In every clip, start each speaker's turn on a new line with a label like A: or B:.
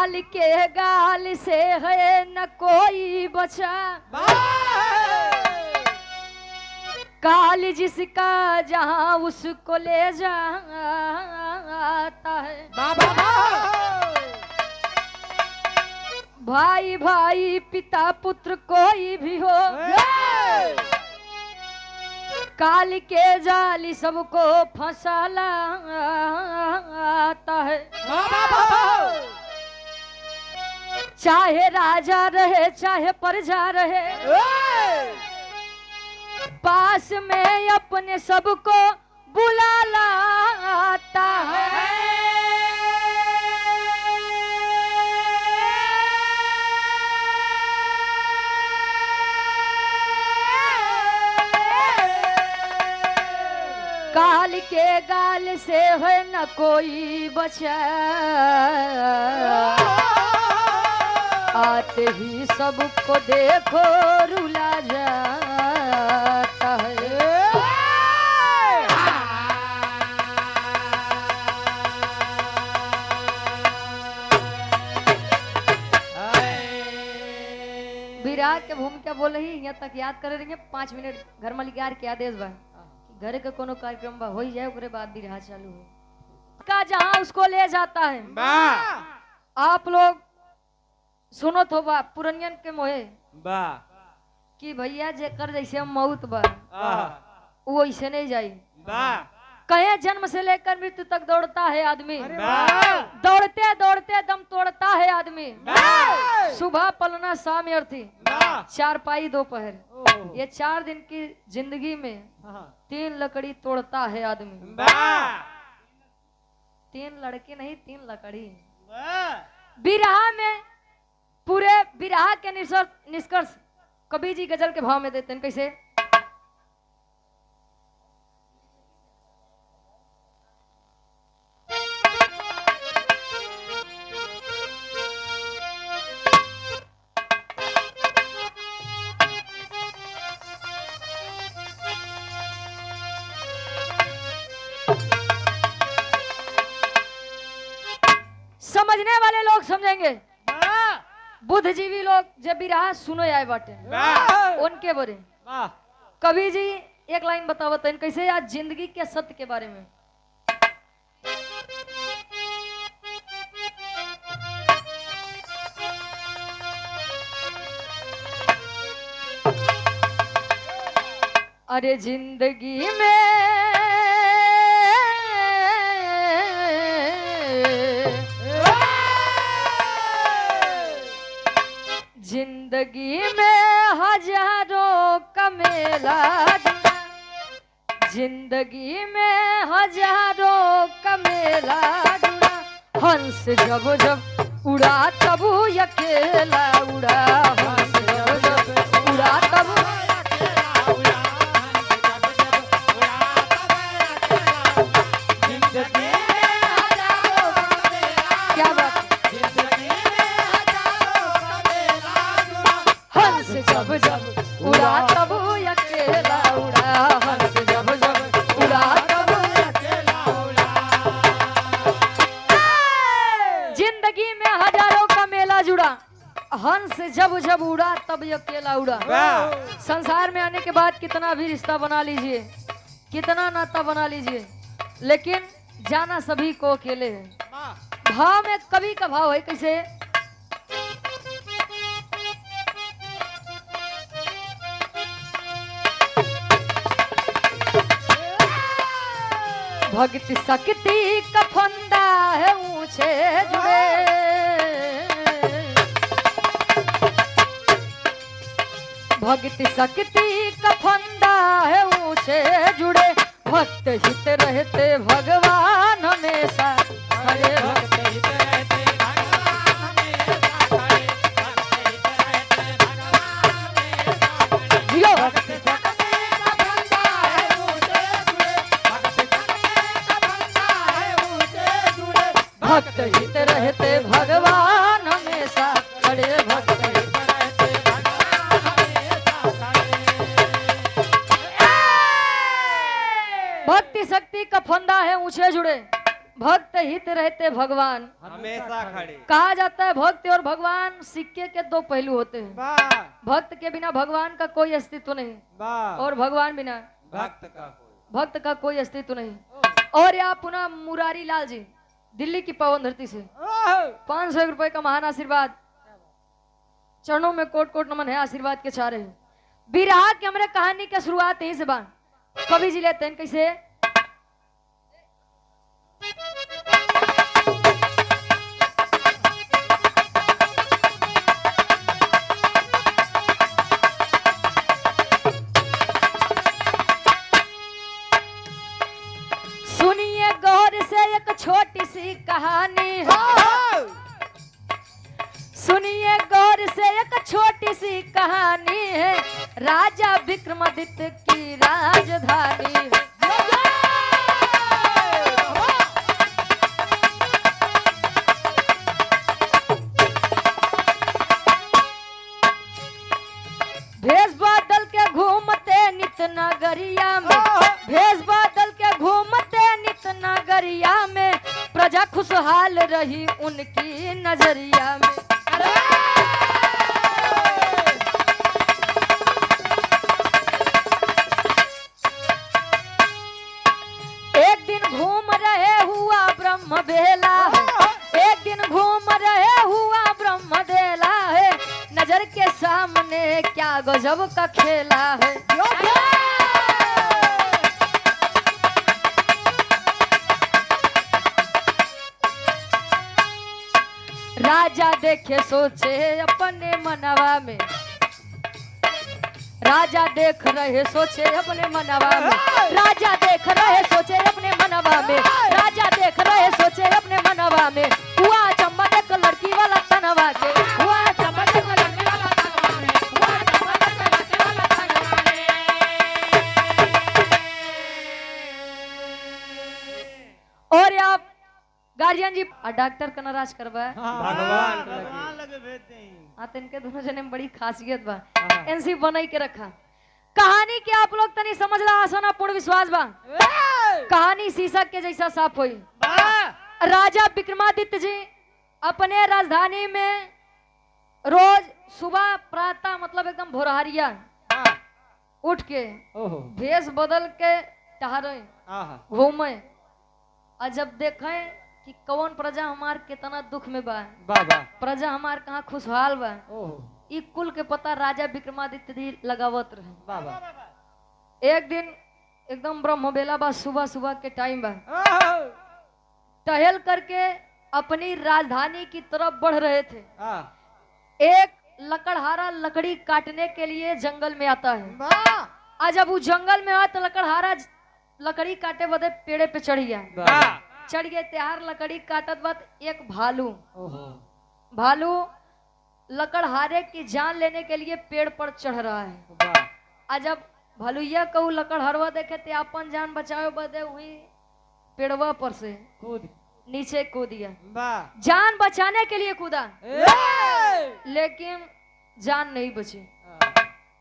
A: काल के गाल से है न कोई बचा, काल जिसका जहां उसको ले जाता है। भाई भाई पिता पुत्र कोई भी हो, काल के जाल सबको फंसा लाता है। चाहे राजा रहे चाहे प्रजा रहे, पास में अपने सबको बुला लाता है। काल के गाल से है न कोई बचा, आते ही सबको देखो रुला जाता है। विराग के भूमिका बोल रही यहाँ तक याद कर रही 5 मिनट घर मालिकार के आदेश बा, घर के कोनो कार्यक्रम बा हो जाए ओकरे बाद बिरहा चालू हो का जहां उसको ले जाता है। आप लोग सुनो तो बा पुरनियन के मोहे कि भैया जेकर जैसे मौत बा वो ऐसे नहीं जाई। कहे जन्म से लेकर मृत्यु तक दौड़ता है आदमी, दौड़ते दौड़ते दम तोड़ता है आदमी। सुबह पलना शाम अर्थी, चारपाई दोपहर, ये 4 दिन की जिंदगी में 3 लकड़ी तोड़ता है आदमी। 3 लड़के नहीं 3 लकड़ी। बिरहा में पूरे बिरहा के निष्कर्ष कबीर जी गजल के भाव में देते हैं कैसे। समझने वाले लोग समझेंगे, बुद्धिजीवी लोग जब बिरहा सुनो आए बाटे उनके बारे। कवि जी एक लाइन बतावत है कैसे आज जिंदगी के सत्य के बारे में। अरे जिंदगी में जिंदगी में हजारों का मेला, जिंदगी में हजारों का मेला जुड़ा। हंस जब जब उड़ा तब अकेला उड़ा, हंस जब जब उड़ा तब क्या बात। हंस जब जब उड़ा तब अकेला उड़ा, हंस जब जब उड़ा तब अकेला उड़ा। जिंदगी में हजारों का मेला जुड़ा, हंस जब जब उड़ा तब अकेला उड़ा। संसार में आने के बाद कितना भी रिश्ता बना लीजिए, कितना नाता बना लीजिए, लेकिन जाना सभी को अकेले है। भाव में कवि का भाव है कैसे। भक्ति शक्ति का फंदा है ऊंचे जुड़े, भक्ति शक्ति का फंदा है ऊंचे जुड़े। भक्त हित रहते भगवान हमेशा खड़े, भक्त हित रहते भगवान हमेशा खड़े, भक्त हित रहते भगवान हमेशा खड़े। भक्त शक्ति का फंदा है ऊंचे जुड़े, भक्त शक्ति का फंदा है ऊंचे जुड़े। भक्त हित रहते भगवान हमेशा खड़े, भक्त हित रहते भगवान हमेशा खड़े। भक्ति शक्ति का फंदा है ऊंचे जुड़े, भक्त हित रहते भगवान।
B: हमेशा खड़े।
A: कहा जाता है भक्त और भगवान सिक्के के दो पहलू होते हैं।
B: वाह
A: भक्त के बिना भगवान का कोई अस्तित्व नहीं
B: वाह
A: और भगवान बिना भक्त का कोई अस्तित्व नहीं। और यहाँ पुनः मुरारी लाल जी दिल्ली की पावन धरती से 500 रुपए का महान आशीर्वाद, चरणों में कोट कोट नमन है, आशीर्वाद के चारे हैं। बिरहा के हमरे कहानी की शुरुआत यहीं से बा। कवि जी लेते हैं कैसे। सुनिए गौर से एक छोटी सी कहानी है, सुनिए गौर से एक छोटी सी कहानी है, राजा विक्रमादित्य की राजधानी है। भेष बादल के घूमते नित नगरिया में, भेष बादल के घूमते नित नगरिया में, प्रजा खुशहाल रही उनकी नजरिया में। एक दिन घूम रहे हुआ ब्रह्म बेला है, एक दिन घूम रहे हुआ ब्रह्म बेला है, नजर के सामने क्या गजब का खेला है। राजा देखे सोचे अपने मनवा में, राजा देख रहे सोचे अपने मनवा में, राजा देख रहे सोचे अपने मनवा में, राजा देख रहे सोचे अपने मनवा में, हुआ चम्मच एक लड़की वाला तनवा के, हुआ चम्मच एक लड़की वाला तनवा में, हुआ चम्मच एक लड़की वाला तनवा में। और आप गार्जियन जी डॉक्टर का नाराज करवा
B: भगवान लगे भेजते हैं।
A: हाँ तो इनके दोनों जने में बड़ी खासियत बा, एनसी बनाई के रखा। कहानी के आप लोग तनी समझ ला, आसाना पूर्ण विश्वास बा। कहानी शीशा के जैसा साफ हुई। राजा विक्रमादित्य जी अपने राजधानी में रोज सुबह प्रातः मतलब एकदम भोरहरिया उठ के भेष बदल के टहरे घूमे, और जब देखे कि कौन प्रजा हमार कितना दुख में बा, प्रजा हमार कहाँ खुशहाल बा, ई कुल के पता राजा विक्रमादित्य जी लगावत रहे। एक दिन एकदम ब्रह्म बेला बा, सुबह सुबह के टाइम बा, टहल करके अपनी राजधानी की तरफ बढ़ रहे थे। एक लकड़हारा लकड़ी काटने के लिए जंगल में आता है। आज जब वो जंगल में आया तो लकड़हारा लकड़ी काटे बदे पेड़े पे चढ़ गया, चढ़ गए त्यार लकड़ी काटत बाद एक भालू लकड़हारे की जान लेने के लिए पेड़ पर चढ़ रहा है। आज जब भालुइया कहू लकड़हरवा देखे ते अपन जान बचावे बदे हुई पेड़वा पर से नीचे कूद दिया, जान बचाने के लिए कूदा, लेकिन जान नहीं बची।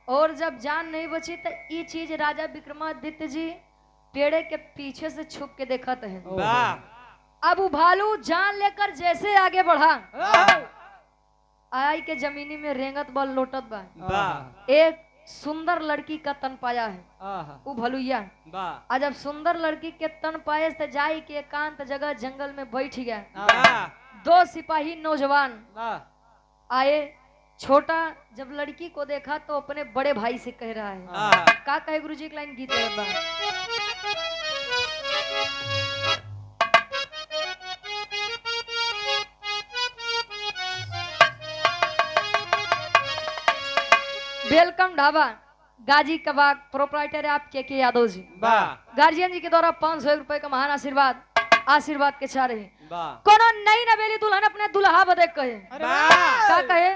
A: और जब जान नहीं बची तो ये चीज राजा विक्रमादित्य जी पेड़े के पीछे से छुप के देखा है। अब वो भालू जान लेकर जैसे आगे बढ़ा, आई के जमीनी में रेंगत बा लोटत बा, एक सुंदर लड़की का तन पाया है वो भलुइया। आज जब सुंदर लड़की के तन पाए से जाई के एकांत जगह जंगल में बैठ गया। दो सिपाही नौजवान आए, छोटा जब लड़की को देखा तो अपने बड़े भाई से कह रहा है, का कहे गुरुजी एक लाइन गीत है। वेलकम ढाबा गाजी कबाब प्रोप्राइटर आप के यादव जी, गार्जियन जी के द्वारा 500 रुपए का महान आशीर्वाद के चाह रहे। कोनो नई नवेली दुल्हन अपने दुल्हा बदे कहे, का कहे।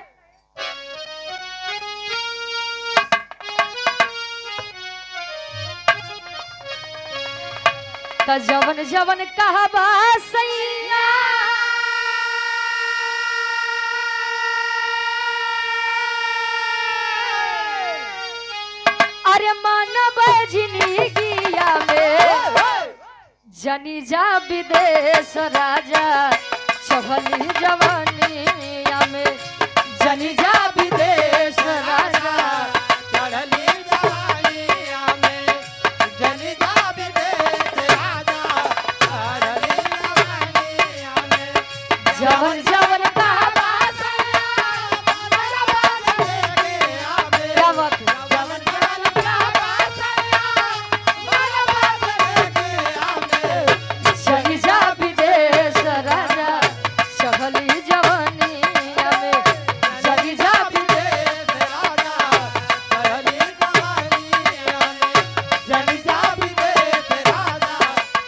A: त जवन जवन कहबा सैया, अरे मानव जिंदगिया में जनी जा विदेश राजा चढ़ली जवानिया में जनी जा विदेश राजा
B: चढ़ली जवानिया में जनी जा विदेश राजा चढ़ली जवानिया में
A: जवन जवन का क्या बात है? जनी जा विदेश राजा चढ़ली जवानिया में जनी जा
B: विदेश राजा चढ़ली जवानिया में जनी जा विदेश राजा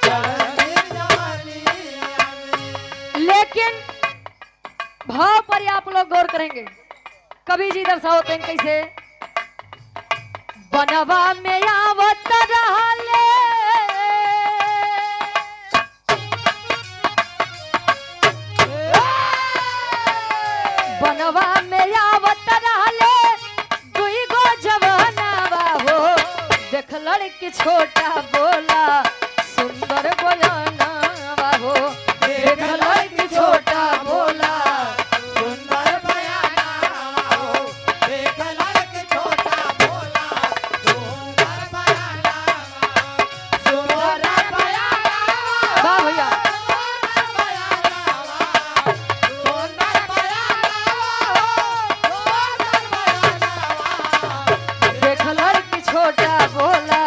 B: चढ़ली जवानिया में।
A: लेकिन भाव पर आप लोग गौर करेंगे कवि जी दर्शाते हैं कैसे बनवा में आवत रहले बनवा में आवत रहले दुई गो जवानवा हो देख लड़की छोटा बोला सुंदर बयानवा हो देख लड़की छोटा बोला
B: सुंदर बयाना हो देख लड़की छोटा बोला सुंदर बयाना सुंदर बयाना
A: वाह भैया देख लड़की छोटा बोला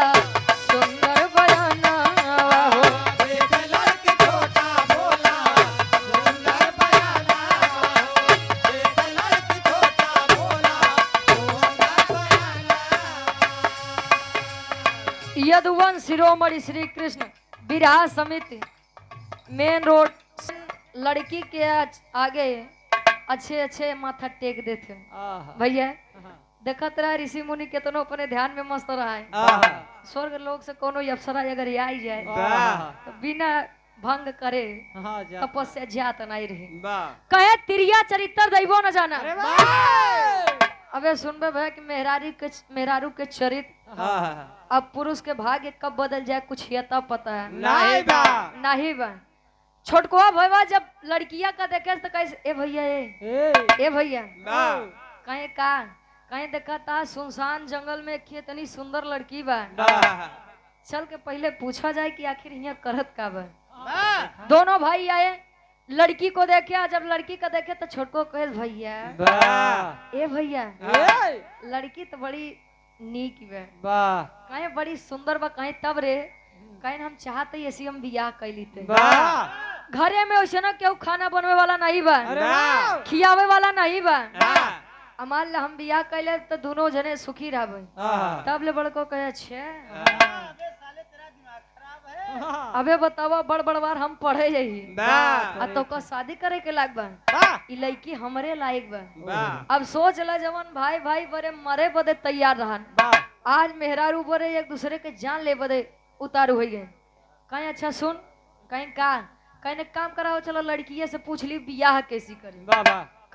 A: सुंदर बयानवा हो
B: देख लड़की छोटा बोला सुंदर बयाना देख लड़की छोटा बोला सुंदर बयाना।
A: यदुवंश शिरोमणि श्री कृष्ण विवाह समिति मेन रोड लड़की के आगे अच्छे अच्छे माथा टेक देते भैया देखत रहा ऋषि मुनि केतनो अपने ध्यान में मस्त रहा है स्वर्ग लोक से कोनो अप्सरा अगर आई जाए तो बिना भंग करे तपस्या जात नहीं रही कहे तिरिया चरित्र दैवो न जाना अबे सुनबे भाई कि मेहरारू के चरित्र अब पुरुष के भाग्य कब बदल जाए कुछ ये तब पता है नहीं बा छोटकुआ भैया जब लड़किया का देखे तो कैसे ए भैया ए भैया कहीं का कहीं देखा था सुनसान जंगल में कितनी सुंदर लड़की बा चल के पहले पूछा जाए कि आखिर यहाँ करत का बा दोनों भाई आए लड़की को देखे जब लड़की का देखे तो छोटको कहे भैया ए भैया लड़की तो बड़ी नीक बा कहीं बड़ी सुंदर बा कहीं तब रे कहीं हम चाहते ऐसी हम बियाह कैली थे घरे में वैसे ना केहू खाना बनवे वाला नहीं बा खियावे वाला नहीं बा मान ला हम बियाह कैले तो दोनों जने सुखी रहबे तब ले बड़को कहे अच्छा अबे बतावा बड़ बड़ बार हम पढ़े यही तो का शादी करे के लाग बा ई लड़की हमरे लायक बा अब सोच ला जवन भाई भाई बड़े मरे बदे तैयार रहन आज मेहरारू बड़े एक दूसरे के जान ले बदे उतारू हो गए कहीं अच्छा सुन कहीं का कहीं ने काम कराओ चलो लड़किये से पूछ ली बियाह कैसी करी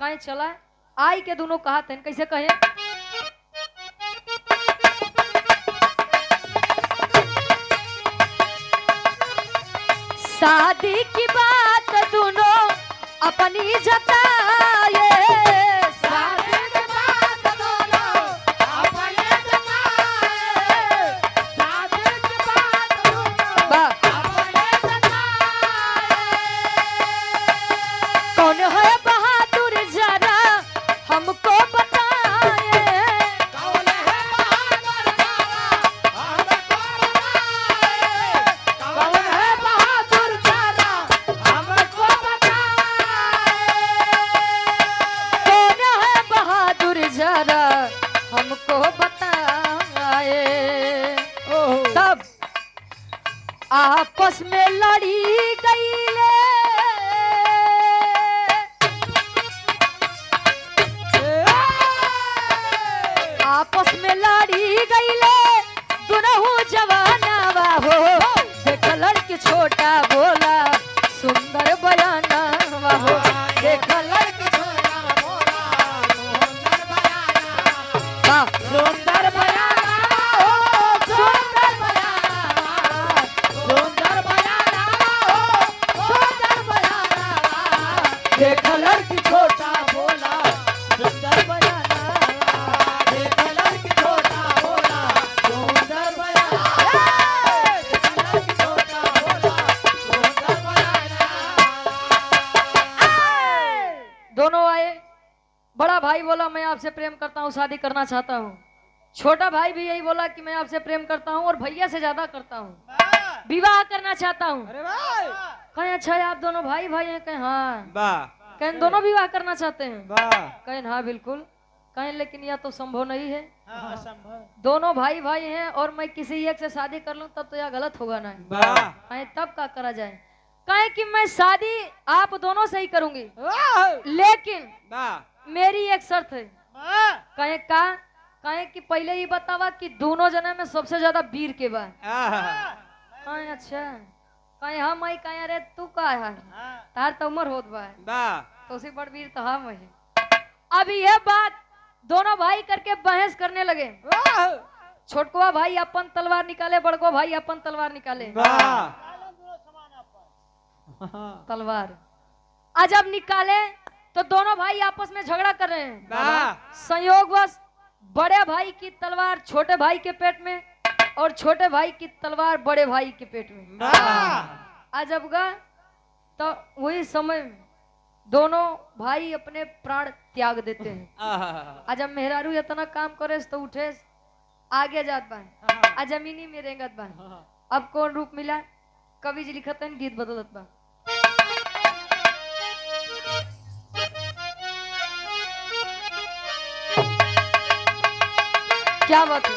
A: कहीं चला आई के दोनों कहा थे कैसे कहे शादी की बात दोनों अपनी जताए शादी की बात दोनों अपनी जताए शादी की बात दोनों अपनी जताए कौन है बहादुर जरा हमको बताए कौन है बहादुर जरा हमको बताए कौन है बहादुर जरा हमको बताए कौन है बहादुर जरा हमको बताए तब आपस में लड़ी गई आपस में लड़ी गईले दुनहु जवानावा हो देख लड़की छोटा बोला सुंदर बयानावा हो देख लड़की छोटा बोला सुंदर बयाना हो सुंदर बयाना सुंदर बयाना आपसे प्रेम करता हूँ, शादी करना चाहता हूँ। छोटा भाई भी यही बोला कि मैं आपसे प्रेम करता हूँ और भैया से ज्यादा करता हूँ, विवाह करना चाहता हूँ।
B: अरे भाई
A: कहें अच्छा है, आप दोनों भाई भाई हैं? कहें हाँ।
B: वाह
A: कहें दोनों विवाह करना चाहते हैं?
B: वाह
A: कहें हाँ बिल्कुल। कहें लेकिन यह तो संभव नहीं है,
B: हाँ असंभव
A: दोनों भाई भाई हैं और मैं किसी एक से शादी कर लूं तब तो यह गलत होगा ना।
B: वाह
A: कहें तब क्या करा जाए? कहें कि मैं शादी आप दोनों से ही करूंगी,
B: वाह
A: लेकिन
B: वाह
A: मेरी एक शर्त है। कहें का? कहें कि पहले ही बतावा कि दोनों जने में सबसे ज्यादा वीर के बा। कहें अच्छा। कहें हाँ मैं। कहें अरे तू का है, तार तो उम्र होत बा,
B: वाह
A: तो उसी बड़ वीर तो हम है। अब यह बात दोनों भाई करके बहस करने लगे। छोटकुआ भाई अपन तलवार निकाले, बड़को भाई अपन तलवार निकाले। तलवार आज अब निकाले तो दोनों भाई आपस में झगड़ा कर रहे हैं। संयोगवश बड़े भाई की तलवार छोटे भाई के पेट में और छोटे भाई की तलवार बड़े भाई के पेट में। आज अब गा तो वही समय दोनों भाई अपने प्राण त्याग देते हैं। आज अब मेहरारू इतना काम करे तो उठे आगे जात बा, आज जमीनी में रेंगत बा। अब कौन रूप मिला? कवि जी लिखत है, गीत बदलत बा। क्या बात है?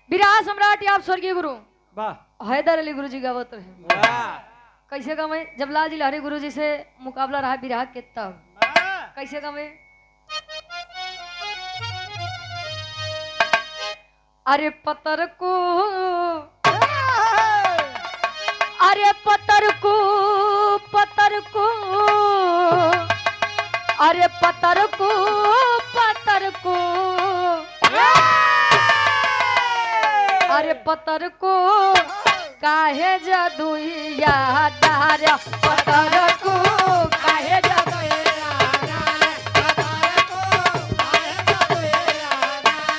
A: विराह सम्राट आप स्वर्गीय गुरु हैदर अली गुरु जी गावत रहे। कैसे गवे? जब लाल जी लहरी गुरु जी से मुकाबला रहा विराह के तब कैसे गवे? अरे पतर को, अरे पतर को, पतर को, अरे पतर को, पतर को, अरे पतर को काहे जादुइया डार, पतर को काहे जादुइया डार, पतर को काहे जादुइया डार।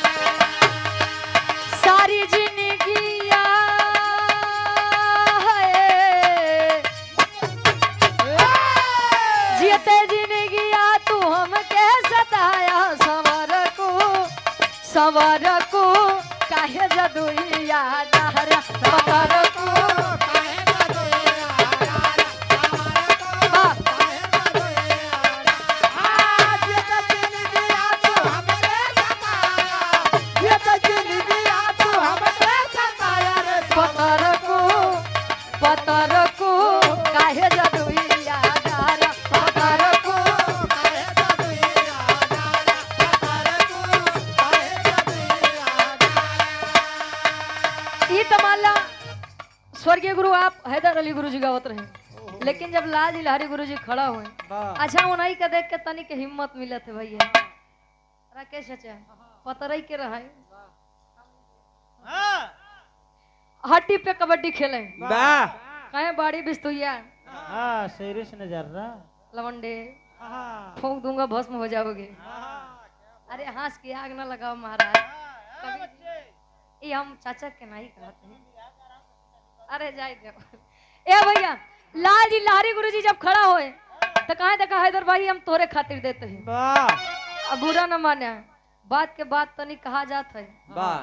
A: सारी जिंदगिया है जीते जिंदगिया तू हमके सताया, संवर को काहे जादुइया डार, पतर को काहे जादुइया डार, पतर को काहे जादुइया डार। आज जीते जिंदगिया तू हमके सताया, जीते जिंदगिया तू हमके सताया रे, पतर को काहे जादुइया डार, पतर को काहे जादुइया डार, पतर को काहे जादुइया डार। ई तमाला स्वर्गीय गुरु आप हैदर अली गुरु जी गावत रहे, लेकिन जब लाल जी लहरी गुरु जी खड़ा हुए, अच्छा उन्हीं का देख के तनिक हिम्मत मिलत है भैया। राकेश चाचा पतरई के रहा हड्डी पे कबड्डी खेले, कहे बाड़ी बिस्तुइया
B: शेर से नजर
A: लवंडे फूंक दूंगा भस्म हो जाओगे। अरे हंस के आग ना लगाओ महाराज, ये हम चाचा के नहीं कहते हैं। अरे जाए दे ए भैया। लाल जी लहरी गुरु जी जब खड़ा होए तो कहे देखा हैदर भाई हम तोरे खातिर देते हैं, अब बुरा न माने, बात के बात तनी कहा जात है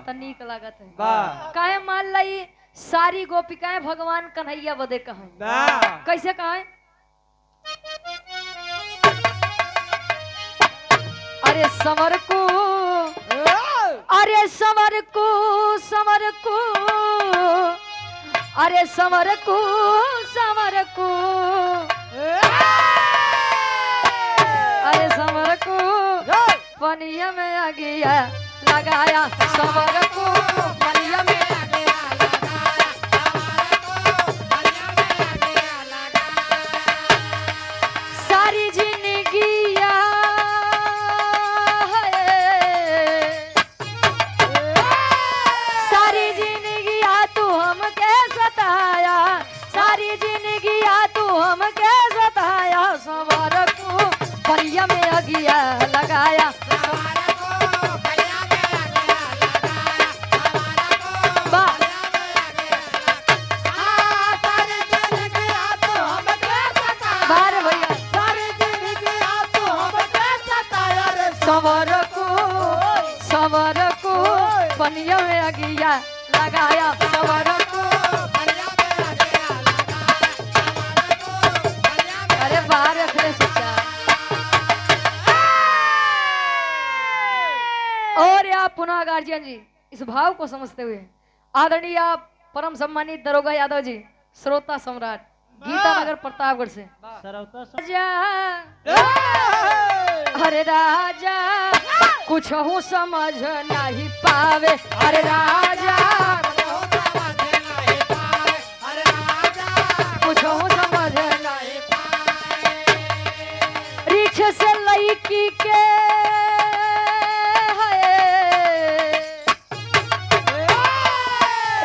A: तनिक लागत है। काहे मान लाई सारी गोपिकाएं भगवान कन्हैया बदे कहें, कैसे कहें? अरे संवर को, अरे संवर को, संवर को, अरे संवर को, संवर को, अरे संवर को पनिया में आ गया लगाया, संवर को पनिया में आ गया लगाया, संवर को पनिया में आ गया लगाया। सारी जिंदगिया सारी जिंदगिया तू हमके सताया, सारी जिंदगिया तू हमके सताया, संवर को पनिया में आ गया लगाया, संवर को पनिया में आ गया लगाया, संवर को सवर को पनिया में अगिया लगाया सवर को। अरे बाहर रखले सच्चा। और आप पुनः गार्जियन जी इस भाव को समझते हुए आदरणीय आप परम सम्मानित दरोगा यादव जी श्रोता सम्राट गीतानगर प्रतापगढ़ से
B: सरौता
A: राजा, अरे राजा कुछ हूँ समझ नहीं पावे। अरे राजा कुछ हूँ समझ नहीं पावे। रिछ से लईकी के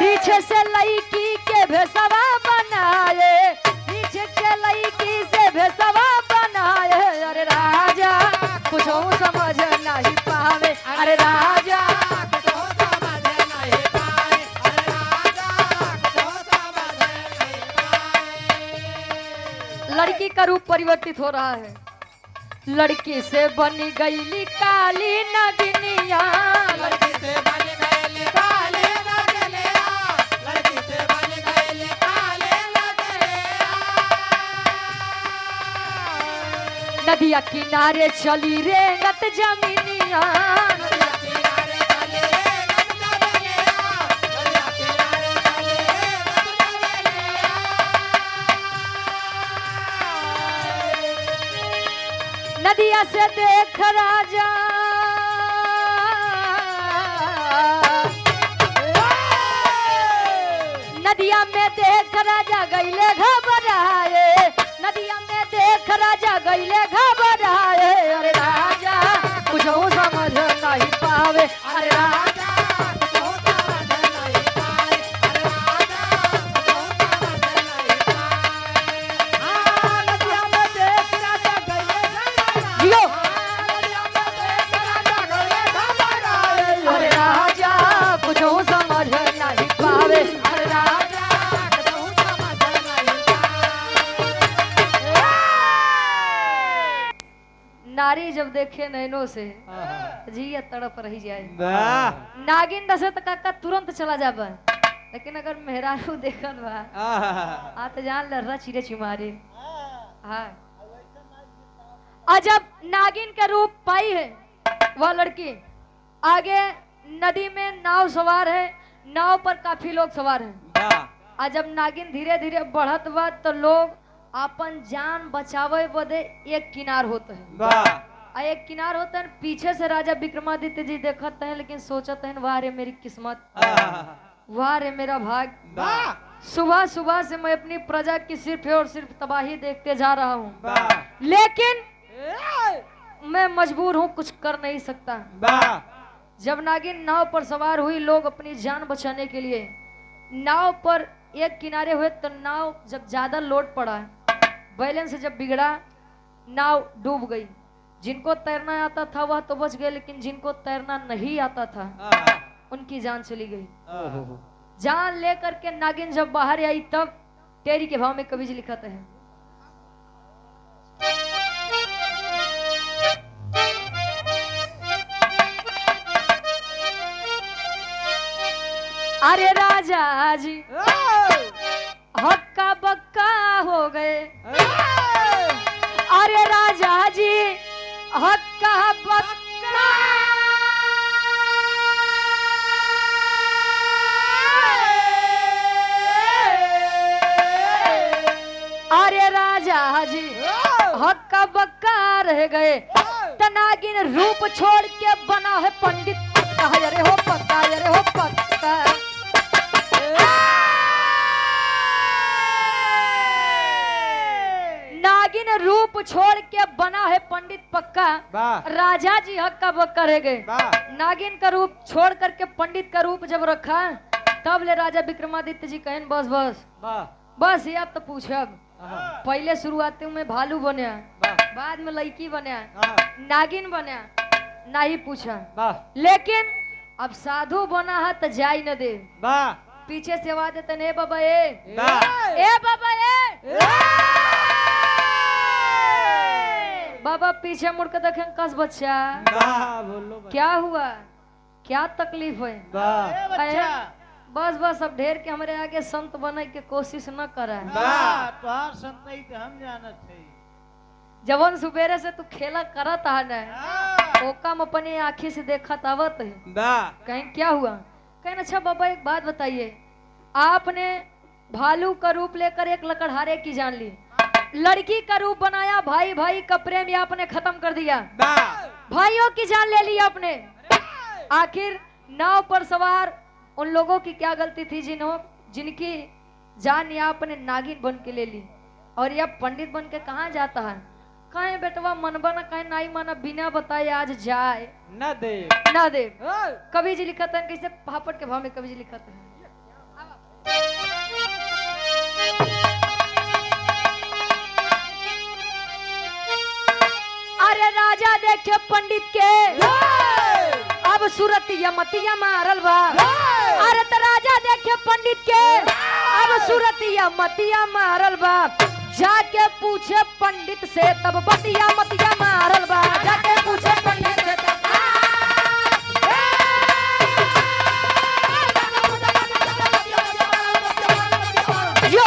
A: रिछ से लईकी के भेसवा बनाए। रिछ के लईकी से भेसवा बनाए। अरे राजा कुछ समझ नहीं पावे। अरे राजा लड़की का रूप परिवर्तित हो रहा है। लड़की से बनी गईली काली नगिनिया। लड़की से बनी गईली काली नगिनिया। लड़की से बनी गईली काली नगिनिया। नदिया किनारे चली रेंगत जमीनिया। नदिया किनारे चली रेंगत जमीनिया। नदिया किनारे चली रेंगत जमीनिया। नदिया से देख राजा नदिया में देख राजा गईले घबराए। नदिया में देख राजा गईले घबराए। अरे राजा कुछ समझ नहीं पावे। अरे राजा नारी जब देखे नैनों से जिया तड़प रही जाए। नागिन दसे तो काका तुरंत चला जाबा। लेकिन अगर मेहरारू देखत बा आ तो जान लर्रा चिरे चिमारे। हाँ अजब नागिन का रूप पाई है वह लड़की। आगे नदी में नाव सवार है। नाव पर काफी लोग सवार हैं। आज जब नागिन धीरे धीरे बढ़त बा तो लोग अपन जान बचावे बदे एक किनार होते हैं। एक किनार होते हैं। पीछे से राजा विक्रमादित्य जी देखते हैं लेकिन सोचते हैं वाह रे मेरी किस्मत, वाह रे मेरा भाग। सुबह सुबह से मैं अपनी प्रजा की सिर्फ और सिर्फ तबाही देखते जा रहा हूँ। लेकिन मैं मजबूर हूँ, कुछ कर नहीं सकता। जब नागिन नाव पर सवार हुई, लोग अपनी जान बचाने के लिए नाव पर एक किनारे हुए तो नाव जब ज्यादा लोड पड़ा, बैलेंस जब बिगड़ा, नाव डूब गई। जिनको तैरना आता था वह तो बच गए, लेकिन जिनको तैरना नहीं आता था उनकी जान चली गई। जान लेकर के नागिन जब बाहर आई तब टेरी के भाव में कवि जी लिखते हैं, अरे राजा जी हक्का बक्का हो गए। अरे राजा जी हक्का बक्का, अरे राजा जी हक्का बक्का रह गए। नागिन रूप छोड़ के बना है पंडित पक्का। अरे हो पक्का, अरे हो पक्का। नागिन रूप छोड़ के बना है पंडित पक्का। राजा जी हक्का बक्का रह गए। नागिन का रूप छोड़ करके पंडित का रूप जब रखा तब ले राजा विक्रमादित्य जी कहें बस बस बस ये अब तो पूछब। पहले शुरुआत में भालू बने, बाद में लड़की बने, नागिन बने, नहीं पूछा। लेकिन अब साधु बना है तो जाई न दे। पीछे से आवाज देते ए बाबा ए बाबा ए। बाबा पीछे मुड़ के देखें कस बच्चा क्या हुआ। क्या तकलीफ है?
B: वाह
C: ए बच्चा
A: बस बस अब ढेर के हमरे आगे संत बने के कोशिश न करे।
B: वाह तोहार संत नहीं तो हम जानत है।
A: जवन सुबेरे से तू खेला करत आ न
C: हाँ,
A: ओकम अपनी आँखी से देखत आवत है।
B: वाह
A: कहीं क्या हुआ? कहीं अच्छा बाबा एक बात बताइए, आपने भालू का रूप लेकर एक लकड़हारे की जान ली, लड़की का रूप बनाया, भाई भाई का प्रेम आपने खत्म कर दिया,
B: वाह
A: भाइयों की जान ले ली आपने। आखिर नाव पर सवार उन लोगों की क्या गलती थी जिनकी जान या आपने नागिन बन के ले ली, और यह पंडित बन के कहाँ जाता है? कहे बेटवा मनबा न कहे नाई माना बिना बताए आज जाए
B: न दे
A: ना दे। कवि जी लिखत है कैसे पापड़ के भाव में कवि जी लिखत है, अरे राजा देखे पंडित के अब सूरतिया मतिया मारल बा। अरे त राजा देखे पंडित के अब सूरतिया मतिया मारल बा। जाके पूछे पंडित से तब बतिया मतिया मारल बा। जाके पूछे पंडित से तब यो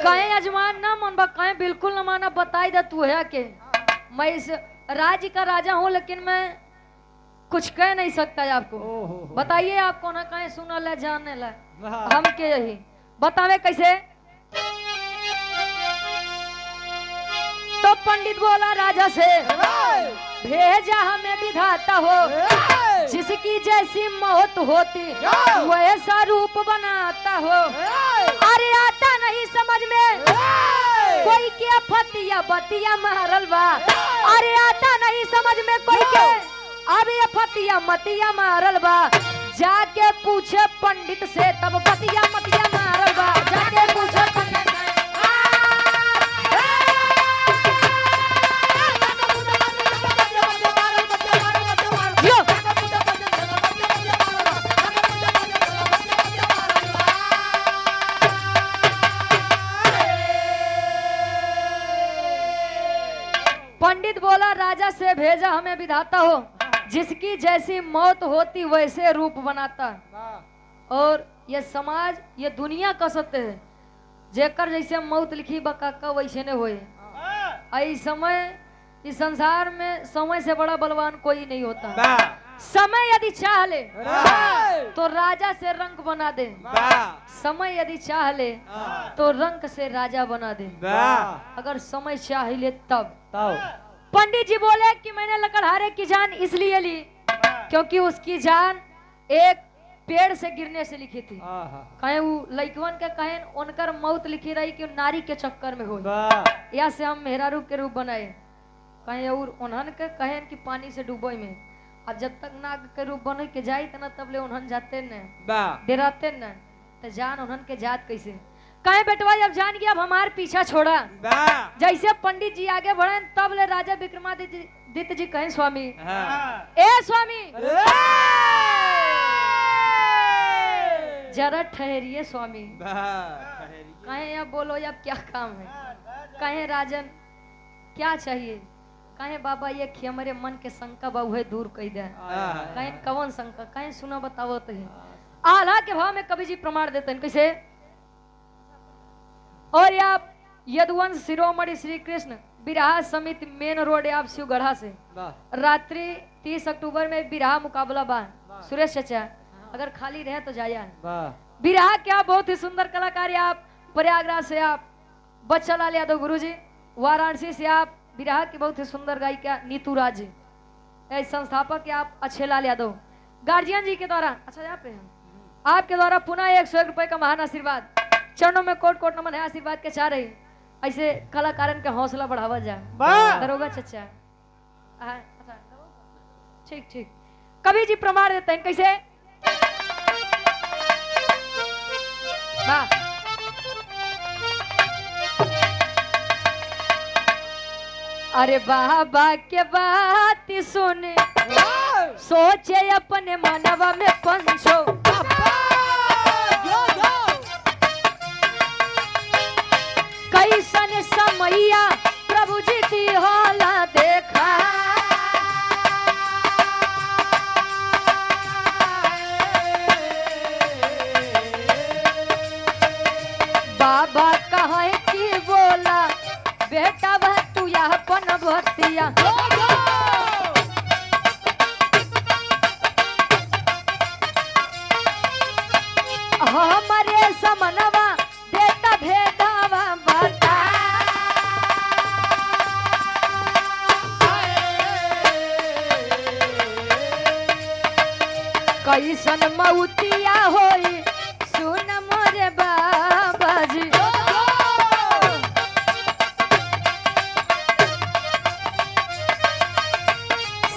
A: कहे अजमान ना मन बा, कहे बिल्कुल न माना, बताई दे तू है के मैं इस राज्य का राजा हूँ लेकिन मैं कुछ कह नहीं सकता आपको।
B: ओहो
A: बताइए आपको ना कहे सुनल है जानने ला
B: वाह
A: हम के यही बतावे कैसे। तो पंडित बोला राजा से भेजा हमें विधाता हो, जिसकी जैसी मौत होती वैसा रूप बनाता हो। अरे आता नहीं समझ में कोई क्या फतिया बतिया मारल बा। अरे आता नहीं समझ में कोई के अब ये फतिया मतिया मारल बा। जाके पूछे पंडित से तब बतिया मतिया मारल बा। जाके पूछे पंडित से यो पंडित बोला राजा से भेजा हमें विधाता हो, जिसकी जैसी मौत होती वैसे रूप बनाता। और ये समाज ये दुनिया का सत्य है, जेकर जैसे मौत लिखी बकाका वैसे ने होए। आई समय इस संसार में समय से बड़ा बलवान कोई नहीं होता।
B: वाह
A: समय यदि चाह ले
B: वाह
A: तो राजा से रंग बना दे,
B: वाह
A: समय यदि चाह ले तो रंग से राजा बना दे।
B: वाह
A: अगर समय चाह ले तब।
B: तब
A: पंडित जी बोले कि मैंने लकड़हारे की जान इसलिए ली क्योंकि उसकी जान एक पेड़ से गिरने से लिखी थी।
B: आहा
A: कहे वो लइकवन के कहे उनकर मौत लिखी रही कि नारी के चक्कर में हो,
B: वाह
A: या से हम मेहरारू के रूप बनाए। कहे और उन्हन के कहे कि पानी से डूबे में, अब जब तक नाग के रूप बने के जाए तना तब ले उन्हन जाते न
B: वाह
A: डराते न, तो जान उन्हन के जात कैसे। कहे बेटवा जब जान गया अब हमार पीछा छोड़ा।
B: वाह
A: जैसे पंडित जी आगे बढ़े तब ले राजा विक्रमादित्य जी कहे स्वामी
B: हाँ
A: ए स्वामी जरा ठहरिए स्वामी। कहे अब बोलो अब क्या काम है? कहे राजन क्या चाहिए? कहे बाबा ये कि हमारे मन के शंका बा उहे दूर कर दे। कहे कौन शंका? कहे सुना बताओ तो है। आला के भाव में कवि जी प्रमाण देते हैं कैसे। और आप यदुवंश शिरोमणि श्री कृष्ण बिरहा समिति मेन रोड आप शिवगढ़ा से रात्रि 30 अक्टूबर में बिरहा मुकाबला बा। सुरेश चाचा अगर खाली रहे तो जाया। बिरहा क्या बहुत ही सुंदर कलाकार है आप, प्रयागराज से आप बच्चा लाल यादव गुरुजी, वाराणसी से आप बिरहा की बहुत ही सुंदर गायिका नीतू राज जी, संस्थापक आप अच्छे लाल यादव, गार्जियन जी के द्वारा अच्छा आप हैं आपके द्वारा पुनः 101 रुपए का महान आशीर्वाद। चरणों में कोट कोट नमन है, आशीर्वाद के चाह रही। ऐसे कलाकारन के हौसला बढ़ावा जा दरोगा चचा। ठीक ठीक कवि जी प्रमाण देते हैं कैसे। वाह अरे बाबा के बात सुने सोचे अपने मनवा में पंचो। बाबा कहे की बोला बेटा वह तू यह पन भतिया हमारे समनवा देता भेदावा बता कैसन मौतिया होई सुन मोरे बाबा जी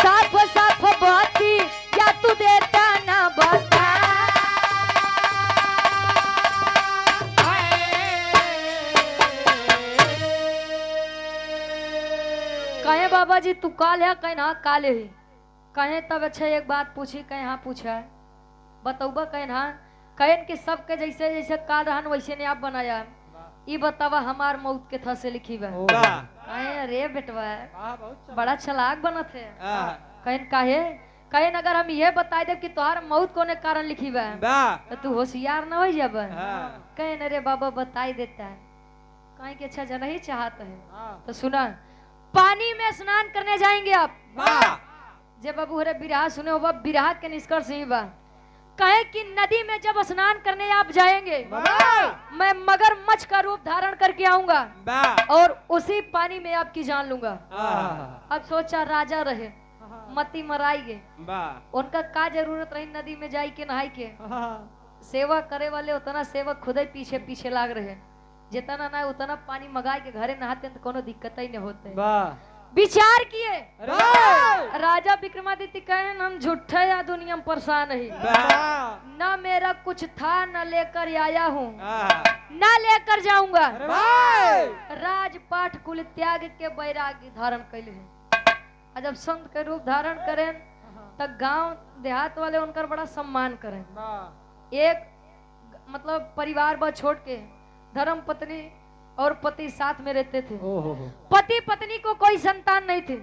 A: साफ साफ बाती या तू देता ना बता कहे बाबा जी तू काल है कहे ना काले है कहे तब अच्छा एक बात पूछी कहे हाँ पूछा है बतौबा कहे ना कहे कि सबके जैसे जैसे काल रहन वैसे ने आप बनाया ये बतावा हमार मौत के था से लिखी बा कहे अरे बेटवा बड़ा चालाक बनत है कहे काहे कहे अगर हम ये बता दे कि तुम्हार मौत कोने कारण लिखी बा तो तू होशियार न हो जब कहे अरे बाबा बता देता है कहे कि अच्छा जना ही चाहता है तो सुना पानी में स्नान करने जाएंगे आप जब बाबू हरे बिरहा सुने हो बिरहा के निष्कर्ष ही बा कहे कि नदी में जब स्नान करने आप जाएंगे मैं मगरमच्छ का रूप धारण करके आऊंगा और उसी पानी में आपकी जान लूंगा। अब सोचा राजा रहे मती मराई गे उनका का जरूरत रही नदी में जाई के नहाई के सेवा करे वाले उतना सेवक खुद ही पीछे पीछे लाग रहे जितना ना उतना पानी मंगाई के घरे नहाते तो कोनो दिक्कत ही नहीं होते। विचार किए राजा विक्रमादित्य कहे हम झूठे या दुनिया में परेशान ही न मेरा कुछ था न लेकर आया हूँ न लेकर जाऊंगा। राजपाट कुल त्याग के वैराग्य धारण कैले हैं। जब संत के रूप धारण करें तब गांव देहात वाले उनका बड़ा सम्मान करें। एक मतलब परिवार बा छोड़ के धर्म पत्नी और पति साथ में रहते थे। पति पत्नी को कोई संतान नहीं थे।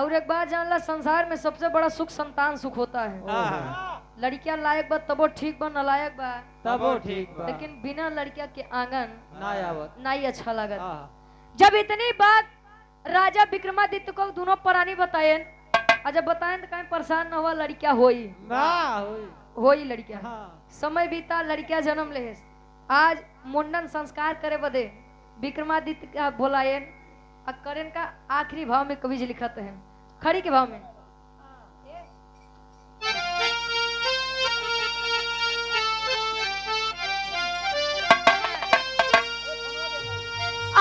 A: और एक बात जान ला संसार में सबसे बड़ा सुख संतान सुख होता है। लड़कियां लायक बा तबो ठीक बा नलायक बा
B: तबो ठीक बा
A: लेकिन बिना लड़किया के आंगन ना ही अच्छा लगा। जब इतनी बात राजा विक्रमादित्य को दोनों प्राणी बताए और जब बताए तो कहीं परेशान न हुआ लड़किया होई लड़किया समय बीता लड़किया जन्म ले आज मुंडन संस्कार करे बदे विक्रमादित्य का बोलाए करें का आखिरी भाव में कवि जी लिखत है खड़ी के भाव में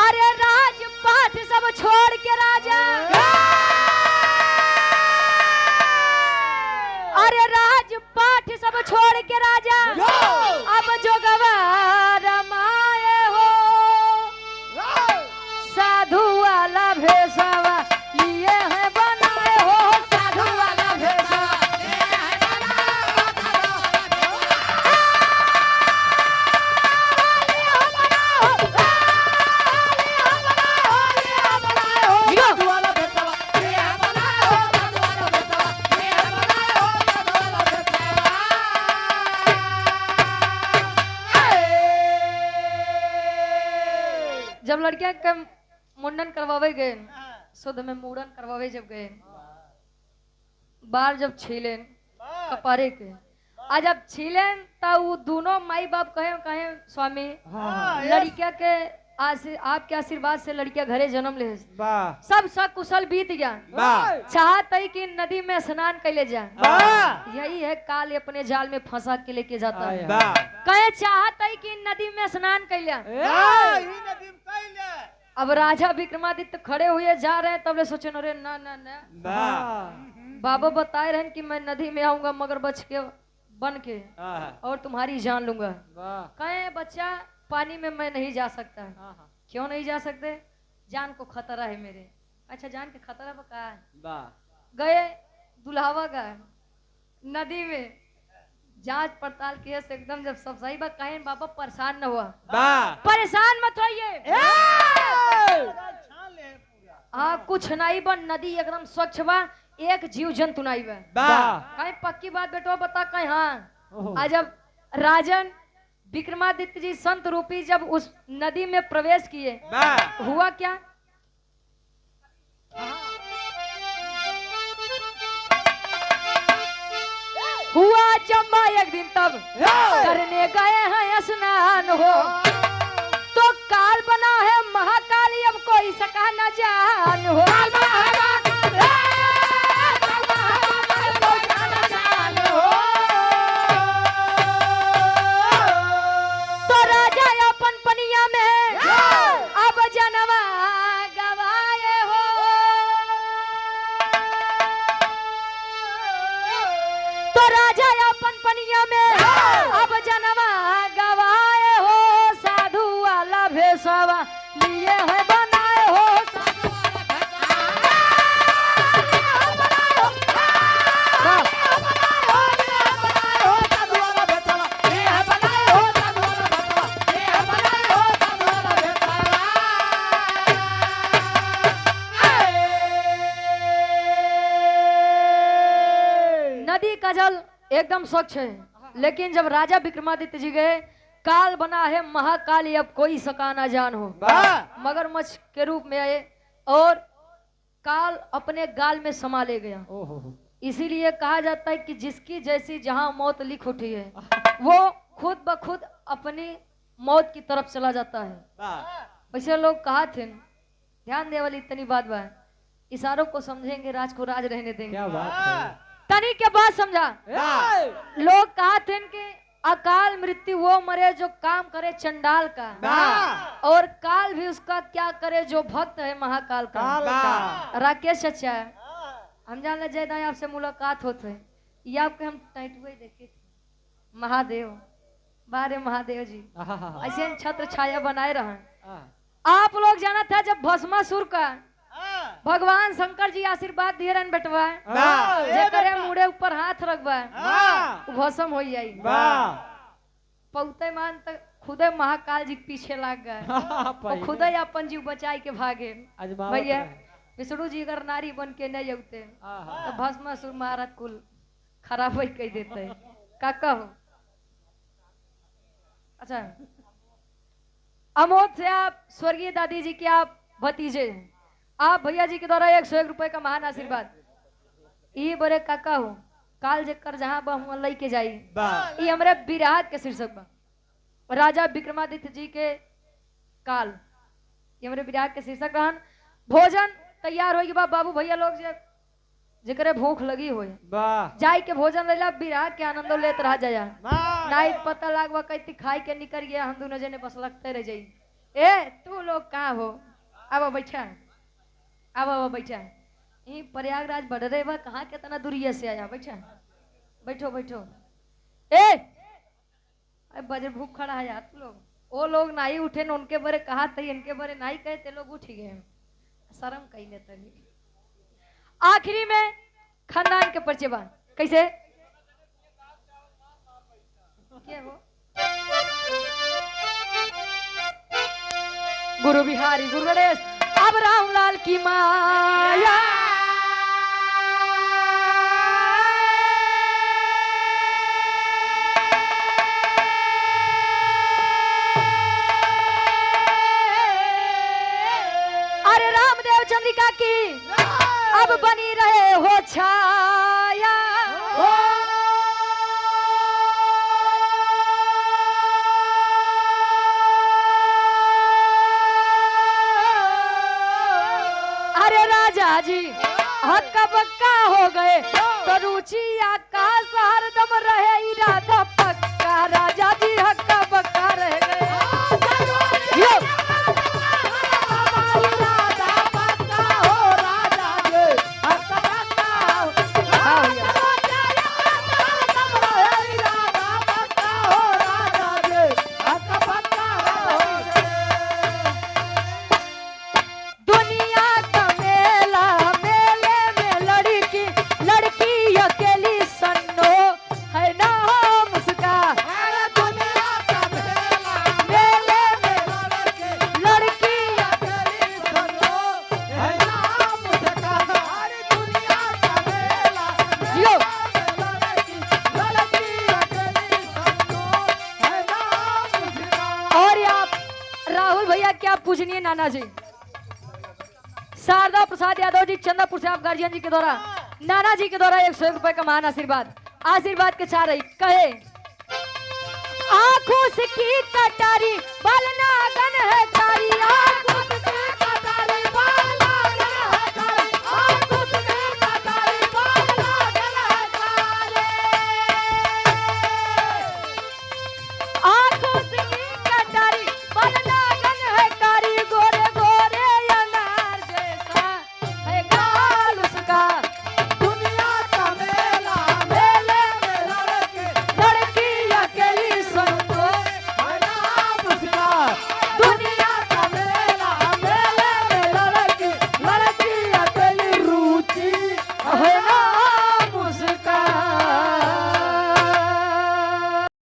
A: अरे राजपाट सब छोड़ के राजा अरे राजपाट सब छोड़ के राजा अब जो गवार माए हो साधु वाला भेसावा लिए है बनाए हो साधु वाला भेसावा जब लड़कियां का मुंडन करवावे गए शुद्ध में मुंडन करवावे जब गए बाल जब छीलेन कपारे के आज जब छीलेन तब वो दोनों माई बाप कहे स्वामी लड़किया के आपके आशीर्वाद से लड़किया घरे जन्म ले सब सकुशल बीत गया चाहत है कि नदी में स्नान कैले जाए यही है काल अपने जाल में फंसा के लेके जाता है कहे चाहत है कि नदी में स्नान कैले अब राजा विक्रमादित्य खड़े हुए जा रहे हैं तब ले सोचे अरे ना ना ना बाबा बताए रहे कि मैं नदी में आऊंगा मगरमच्छ के बन के और तुम्हारी जान लूंगा। कहे बच्चा पानी में मैं नहीं जा सकता। क्यों नहीं जा सकते? जान को खतरा है मेरे। अच्छा जान के खतरा बका गए दुल्हावा गए नदी में जांच पड़ताल किए से एकदम जब सब सही बात कहे बाबा परेशान न हुआ परेशान मत होइए हाँ कुछ नहीं बा नदी एकदम स्वच्छ बा एक जीव जंतु नहीं बा कहीं पक्की बात बेटो बता कहीं हाँ आज जब राजन विक्रमादित्य जी संत रूपी जब उस नदी में प्रवेश किए,
B: वाह
A: हुआ क्या? हुआ चंबा एक दिन तब करने गए हैं स्नान हो, तो काल बना है महाकाली, अब कोई सका न जान हो। तो राजा अपन पनिया में अब जनवा गवाए हो, तो राजा अपन पनिया में अब जनवा गवाए हो, साधु वाला भेसवा लिए है बनाए हो, नदी का जल एकदम स्वच्छ है, लेकिन जब राजा विक्रमादित्य जी गए, काल बना है महाकाली, अब कोई सका ना जान हो।
B: वाह
A: मगरमच्छ के रूप में आए और काल अपने गाल में समा ले गया।
B: ओहो
A: इसीलिए कहा जाता है कि जिसकी जैसी जहां मौत लिख उठी है, वो खुद ब खुद अपनी मौत की तरफ चला जाता है।
B: वाह
A: वैसे लोग कहा थे, ध्यान दे वाली इतनी बात बा, इशारों को समझेंगे, राज को राज रहने देंगे।
B: क्या बात है
A: तनी के बाद समझा,
B: वाह
A: लोग कहा थे कि अकाल मृत्यु वो मरे जो काम करे चंडाल का,
B: वाह
A: और काल भी उसका क्या करे जो भक्त है महाकाल का।
B: वाह
A: राकेश चाचा, हम जान जयदा आपसे मुलाकात होते है, ये आपके हम टैटुए देखे थे, महादेव, बारे महादेव जी ऐसे हम छत्र छाया बनाए रहे। आप लोग जाना था जब भस्मासुर का भगवान शंकर जी आशीर्वाद दिए रहन बेटवा,
B: वाह
A: जेकरे मुड़े ऊपर हाथ रखबा
B: वाह
A: वो भस्म हो जाई।
B: वाह
A: पौते मान तक खुदे महाकाल जी के पीछे लग गए और खुदे अपन जीव बचाई के भागे। भैया विष्णु जी अगर नारी बन के नहीं उगते तो भस्मासुर महाराज कुल खराब ही कह देते का कहो। अच्छा, अमोद से आप स्वर्गीय दादी जी के आप भतीजे हैं, आप भैया जी के द्वारा 101 रुपए का महान आशीर्वाद, ये बड़े काका हो, काल जेकर जहां बा लई के जाई, ये हमरे विराट के शीर्षक बा, राजा विक्रमादित्य जी के काल, ये हमरे विराट के शीर्षक रहन। भोजन तैयार होगी बा, बाबू भैया लोग जेकरे भूख लगी हो जाई के भोजन लेला, विराट के आनंदो लेत रह जाया, नाइट पता लागवा कैती खाई के निकल गया, हम दोनों जने बस लगते रह जाई। ए तू लोग कहाँ हो, अब बैठा, अब बैठा, यही प्रयागराज बढ़ रहे बा, कहाँ कितना दूरिया से आया, बैठा बैठो बैठो। ए बजे भूख खड़ा है यार, तू लोग, वो लोग नहीं उठे न, उनके बारे कहा थे, इनके बारे नहीं कहे ते लोग उठ गए, शर्म कही लेते नहीं। आखिरी में खानदान के परिचय बा, कैसे क्या हो? गुरु बिहारी गुरु गणेश, अब रामलाल की माया, अरे रामदेव चंद्रिका की अब बनी रहे हो छाया, अरे राजा जी हक्का बक्का हो गए, तो रुचि आकाश हरदम रहे इरादा पक्का, राजा जी हक्का बक्का रह गए। भैया क्या पूछनीय नाना जी। शारदा प्रसाद यादव जी चंद्रपुर से आप गार्जियन जी के द्वारा नाना जी के द्वारा 101 रुपए का महान आशीर्वाद के चाह रही कहे आंखों से की कटारी बाल